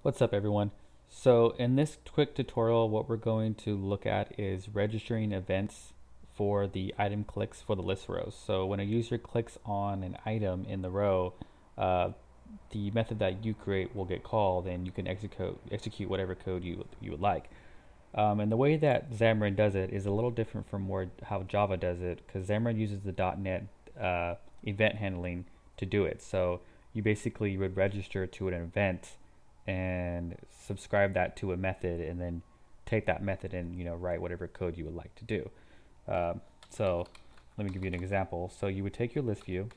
What's up, everyone? So in this quick tutorial, what we're going to look at is registering events for the item clicks for the list rows. So when a user clicks on an item in the row, uh, the method that you create will get called, and you can execute whatever code you would like. And the way that Xamarin does it is a little different from how Java does it, because Xamarin uses the .NET event handling to do it. So you would register to an event and subscribe that to a method, and then take that method and write whatever code you would like to do. So let me give you an example. So you would take your list view,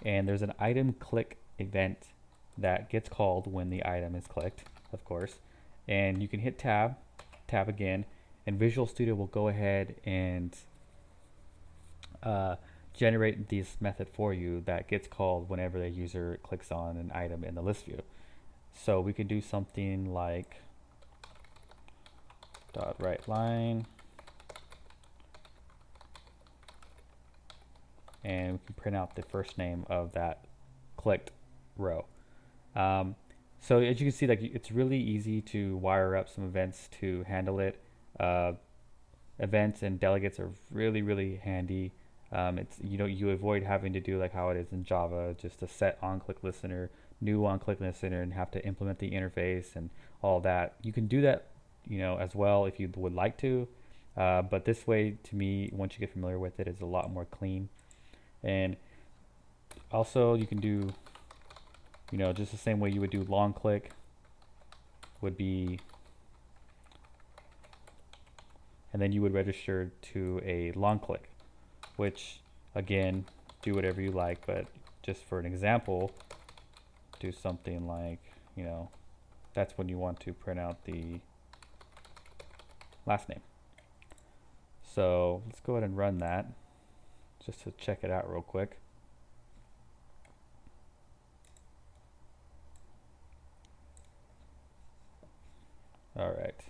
and there's an item click event that gets called when the item is clicked, of course. And you can hit tab again, and Visual Studio will go ahead and uh, generate this method for you that gets called whenever the user clicks on an item in the list view. So we could do something like dot write line, and we can print out the first name of that clicked row. Um, so as you can see, like, it's really easy to wire up some events to handle it. Uh, Events and delegates are really handy. It's you avoid having to do like how it is in Java, just a set on click listener, new on click listener, and have to implement the interface and all that. You can do that, as well if you would like to. But this way, to me, once you get familiar with it, is a lot more clean. And also, you can do, just the same way you would do long click would be, and then you would register to a long click, which again, do whatever you like, but just for an example, do something like, that's when you want to print out the last name. So let's go ahead and run that just to check it out real quick. All right.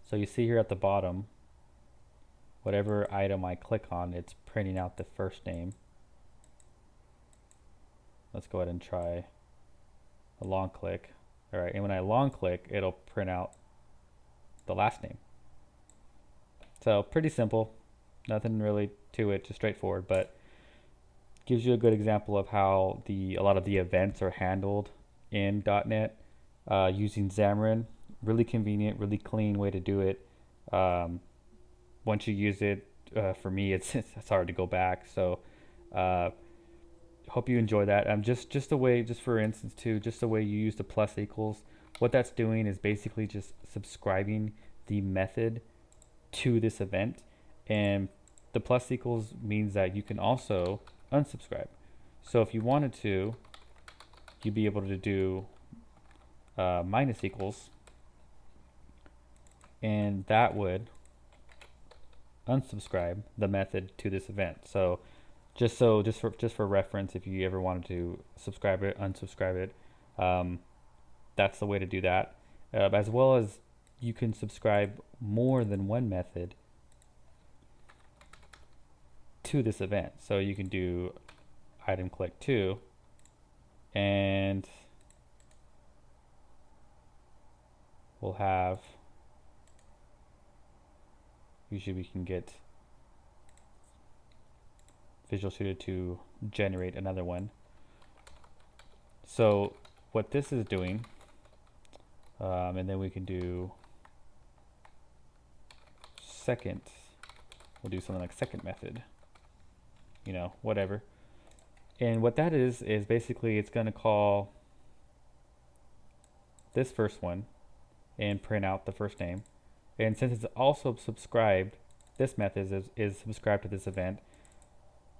So you see here at the bottom, whatever item I click on, it's printing out the first name. Let's go ahead and try a long click. All right, and when I long click, it'll print out the last name. So pretty simple, nothing really to it, just straightforward, but gives you a good example of how a lot of the events are handled in .NET using Xamarin. Really convenient, really clean way to do it. Um, Once you use it, for me, it's hard to go back. So uh, hope you enjoy that. Just the way, just for instance too, just the way you use the plus equals. What that's doing is basically just subscribing the method to this event, and the plus equals means that you can also unsubscribe. So if you wanted to, you'd be able to do minus equals, and that would unsubscribe the method to this event. So just for reference, if you ever wanted to subscribe it, unsubscribe it, um, that's the way to do that. As well as you can subscribe more than one method to this event. So you can do item click 2, and we'll have, usually we can get Visual Studio to generate another one. So what this is doing, and then we can do second, we'll do something like second method, whatever. And what that is basically it's going to call this first one and print out the first name. And since it's also subscribed, this method is subscribed to this event,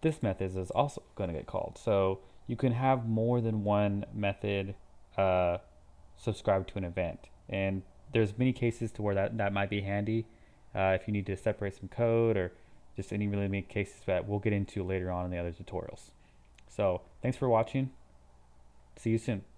this method is also going to get called. So you can have more than one method subscribed to an event. And there's many cases to where that might be handy if you need to separate some code, or just any really many cases that we'll get into later on in the other tutorials. So thanks for watching. See you soon.